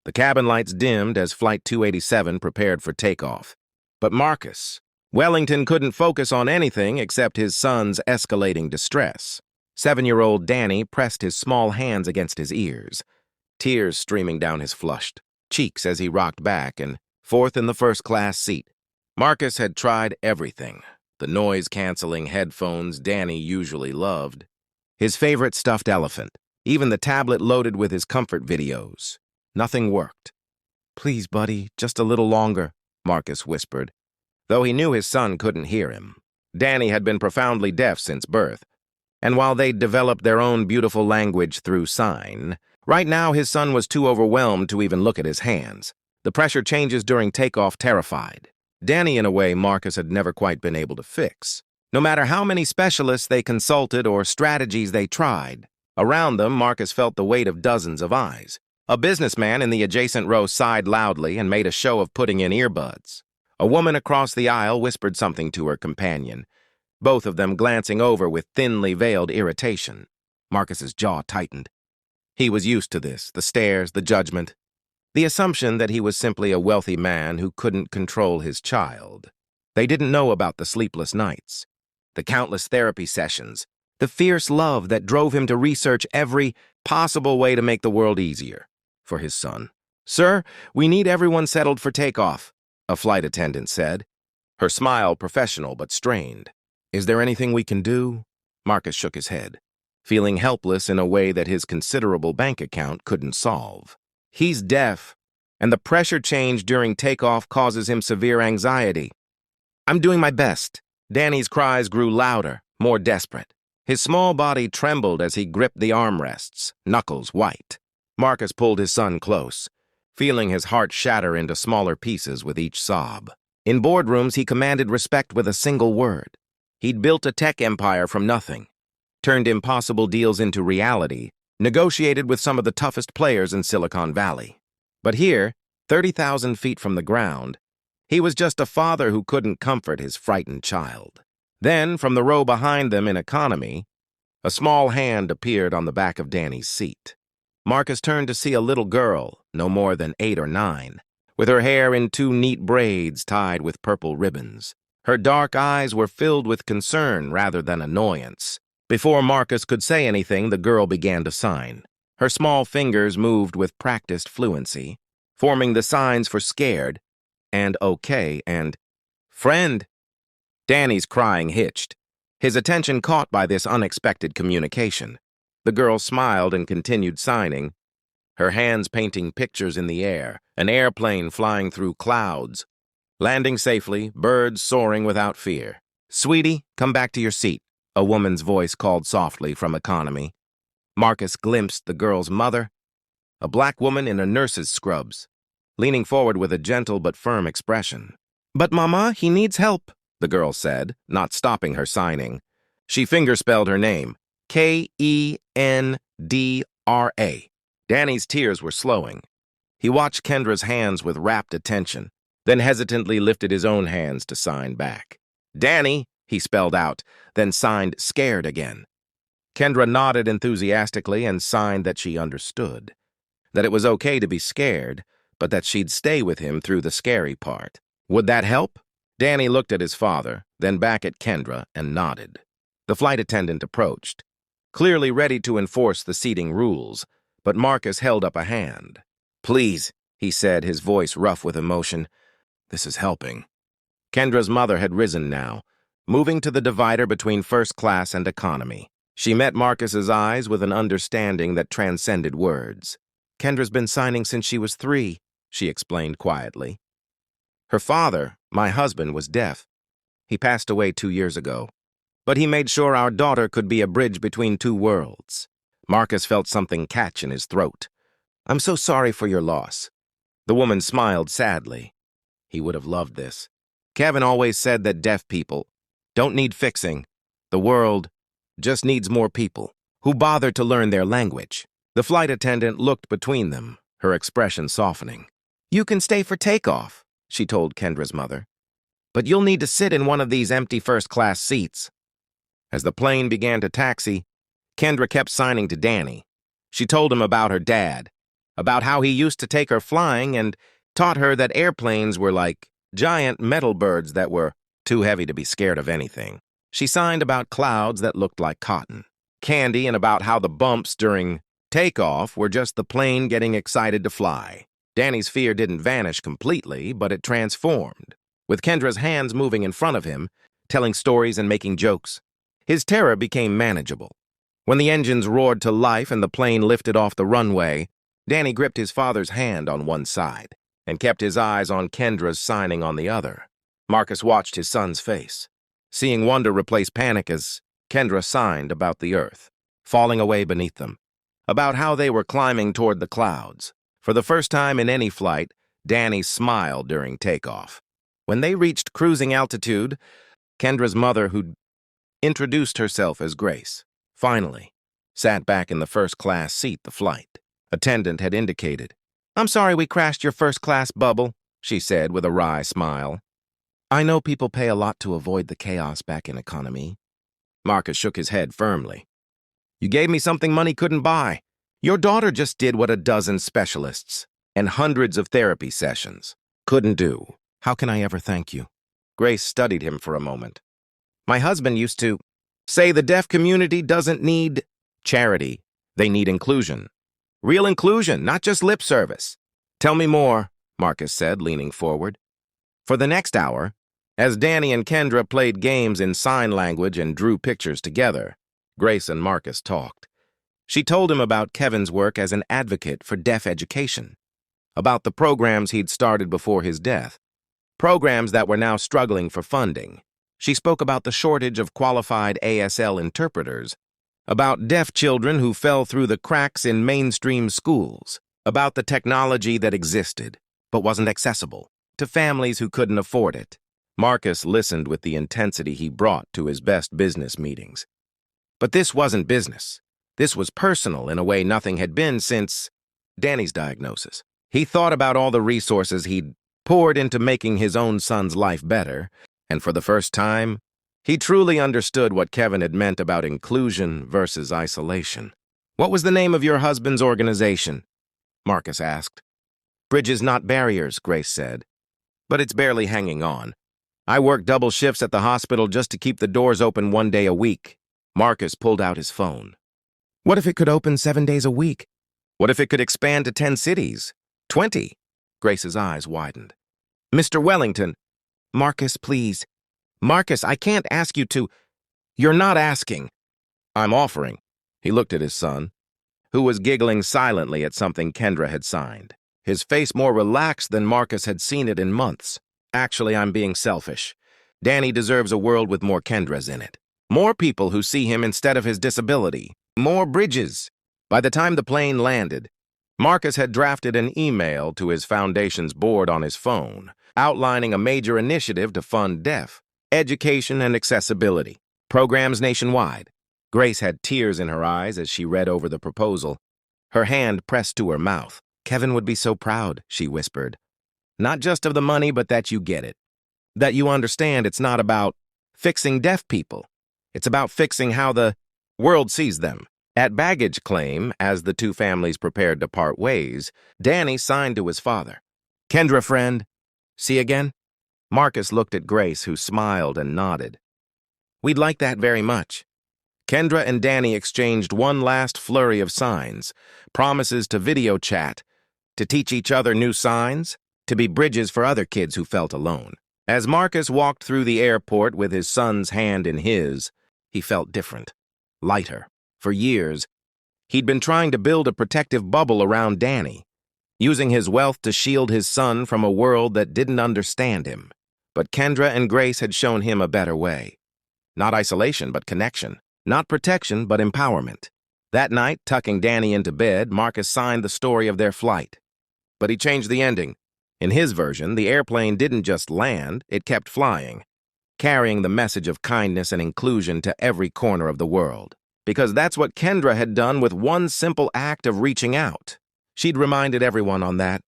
The cabin lights dimmed as Flight 287 prepared for takeoff. But Marcus, Wellington couldn't focus on anything except his son's escalating distress. 7-year-old Danny pressed his small hands against his ears, tears streaming down his flushed cheeks as he rocked back and forth in the first-class seat. Marcus had tried everything. The noise-canceling headphones Danny usually loved. His favorite stuffed elephant. Even the tablet loaded with his comfort videos. Nothing worked. "Please, buddy, just a little longer," Marcus whispered, though he knew his son couldn't hear him. Danny had been profoundly deaf since birth, and while they'd developed their own beautiful language through sign, right now his son was too overwhelmed to even look at his hands. The pressure changes during takeoff terrified Danny in a way Marcus had never quite been able to fix. No matter how many specialists they consulted or strategies they tried, around them Marcus felt the weight of dozens of eyes. A businessman in the adjacent row sighed loudly and made a show of putting in earbuds. A woman across the aisle whispered something to her companion, both of them glancing over with thinly veiled irritation. Marcus's jaw tightened. He was used to this, the stares, the judgment, the assumption that he was simply a wealthy man who couldn't control his child. They didn't know about the sleepless nights, the countless therapy sessions, the fierce love that drove him to research every possible way to make the world easier for his son. "Sir, we need everyone settled for takeoff," a flight attendant said, her smile professional but strained. "Is there anything we can do?" Marcus shook his head, feeling helpless in a way that his considerable bank account couldn't solve. He's deaf, and the pressure change during takeoff causes him severe anxiety. "I'm doing my best." Danny's cries grew louder, more desperate. His small body trembled as he gripped the armrests, knuckles white. Marcus pulled his son close, feeling his heart shatter into smaller pieces with each sob. In boardrooms, he commanded respect with a single word. He'd built a tech empire from nothing, turned impossible deals into reality, negotiated with some of the toughest players in Silicon Valley. But here, 30,000 feet from the ground, he was just a father who couldn't comfort his frightened child. Then, from the row behind them in economy, a small hand appeared on the back of Danny's seat. Marcus turned to see a little girl, no more than 8 or 9, with her hair in 2 neat braids tied with purple ribbons. Her dark eyes were filled with concern rather than annoyance. Before Marcus could say anything, the girl began to sign. Her small fingers moved with practiced fluency, forming the signs for scared, and okay, and friend. Danny's crying hitched, his attention caught by this unexpected communication. The girl smiled and continued signing, her hands painting pictures in the air, an airplane flying through clouds, landing safely, birds soaring without fear. "Sweetie, come back to your seat," a woman's voice called softly from economy. Marcus glimpsed the girl's mother, a black woman in a nurse's scrubs, leaning forward with a gentle but firm expression. "But Mama, he needs help," the girl said, not stopping her signing. She fingerspelled her name, Kendra. Danny's tears were slowing. He watched Kendra's hands with rapt attention, then hesitantly lifted his own hands to sign back. "Danny," he spelled out, then signed scared again. Kendra nodded enthusiastically and signed that she understood, that it was okay to be scared, but that she'd stay with him through the scary part. Would that help? Danny looked at his father, then back at Kendra, and nodded. The flight attendant approached, clearly ready to enforce the seating rules, but Marcus held up a hand. "Please," he said, his voice rough with emotion. "This is helping." Kendra's mother had risen now, moving to the divider between first class and economy. She met Marcus's eyes with an understanding that transcended words. "Kendra's been signing since she was 3, she explained quietly. "Her father, my husband, was deaf. He passed away 2 years ago. But he made sure our daughter could be a bridge between 2 worlds. Marcus felt something catch in his throat. "I'm so sorry for your loss." The woman smiled sadly. He would have loved this. Kevin always said that deaf people don't need fixing. The world just needs more people who bother to learn their language. The flight attendant looked between them, her expression softening. "You can stay for takeoff," she told Kendra's mother. "But you'll need to sit in one of these empty first-class seats." As the plane began to taxi, Kendra kept signing to Danny. She told him about her dad, about how he used to take her flying and taught her that airplanes were like giant metal birds that were too heavy to be scared of anything. She signed about clouds that looked like cotton, candy, and about how the bumps during takeoff were just the plane getting excited to fly. Danny's fear didn't vanish completely, but it transformed, with Kendra's hands moving in front of him, telling stories and making jokes. His terror became manageable. When the engines roared to life and the plane lifted off the runway, Danny gripped his father's hand on one side and kept his eyes on Kendra's signing on the other. Marcus watched his son's face, seeing wonder replace panic as Kendra signed about the earth, falling away beneath them, about how they were climbing toward the clouds. For the first time in any flight, Danny smiled during takeoff. When they reached cruising altitude, Kendra's mother, who'd introduced herself as Grace, finally sat back in the first-class seat the flight attendant had indicated. "I'm sorry we crashed your first-class bubble," she said with a wry smile. "I know people pay a lot to avoid the chaos back in economy." Marcus shook his head firmly. "You gave me something money couldn't buy. Your daughter just did what a dozen specialists and hundreds of therapy sessions couldn't do. How can I ever thank you?" Grace studied him for a moment. "My husband used to say the deaf community doesn't need charity. They need inclusion. Real inclusion, not just lip service." "Tell me more," Marcus said, leaning forward. For the next hour, as Danny and Kendra played games in sign language and drew pictures together, Grace and Marcus talked. She told him about Kevin's work as an advocate for deaf education, about the programs he'd started before his death, programs that were now struggling for funding. She spoke about the shortage of qualified ASL interpreters, about deaf children who fell through the cracks in mainstream schools, about the technology that existed but wasn't accessible to families who couldn't afford it. Marcus listened with the intensity he brought to his best business meetings. But this wasn't business. This was personal in a way nothing had been since Danny's diagnosis. He thought about all the resources he'd poured into making his own son's life better, and for the first time, he truly understood what Kevin had meant about inclusion versus isolation. "What was the name of your husband's organization?" Marcus asked. "Bridges Not Barriers," Grace said. "But it's barely hanging on. I work double shifts at the hospital just to keep the doors open 1 day a week." Marcus pulled out his phone. "What if it could open 7 days a week? What if it could expand to 10 cities? 20? Grace's eyes widened. "Mr. Wellington." "Marcus, please." "Marcus, I can't ask you to." "You're not asking. I'm offering." He looked at his son, who was giggling silently at something Kendra had signed, his face more relaxed than Marcus had seen it in months. "Actually, I'm being selfish. Danny deserves a world with more Kendras in it. More people who see him instead of his disability. More bridges." By the time the plane landed, Marcus had drafted an email to his foundation's board on his phone, outlining a major initiative to fund deaf education and accessibility programs nationwide. Grace had tears in her eyes as she read over the proposal, her hand pressed to her mouth. "Kevin would be so proud," she whispered. "Not just of the money, but that you get it. That you understand it's not about fixing deaf people. It's about fixing how the world sees them." At baggage claim, as the two families prepared to part ways, Danny signed to his father. "Kendra, friend. See again?" Marcus looked at Grace, who smiled and nodded. "We'd like that very much." Kendra and Danny exchanged one last flurry of signs, promises to video chat, to teach each other new signs, to be bridges for other kids who felt alone. As Marcus walked through the airport with his son's hand in his, he felt different, lighter. For years, he'd been trying to build a protective bubble around Danny, using his wealth to shield his son from a world that didn't understand him. But Kendra and Grace had shown him a better way. Not isolation, but connection. Not protection, but empowerment. That night, tucking Danny into bed, Marcus signed the story of their flight. But he changed the ending. In his version, the airplane didn't just land, it kept flying, carrying the message of kindness and inclusion to every corner of the world. Because that's what Kendra had done with one simple act of reaching out. She'd reminded everyone on that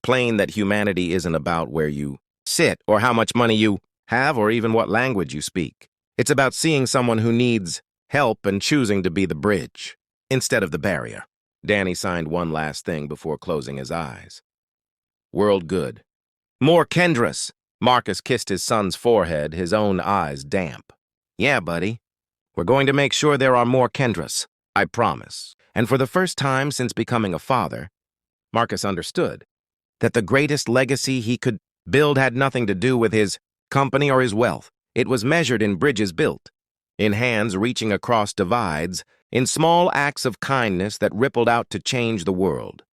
plane that humanity isn't about where you sit or how much money you have or even what language you speak. It's about seeing someone who needs help and choosing to be the bridge instead of the barrier. Danny signed one last thing before closing his eyes. World good. More Kendras! Marcus kissed his son's forehead, his own eyes damp. Yeah, buddy. We're going to make sure there are more Kendras. I promise. And for the first time since becoming a father, Marcus understood that the greatest legacy he could build had nothing to do with his company or his wealth. It was measured in bridges built, in hands reaching across divides, in small acts of kindness that rippled out to change the world.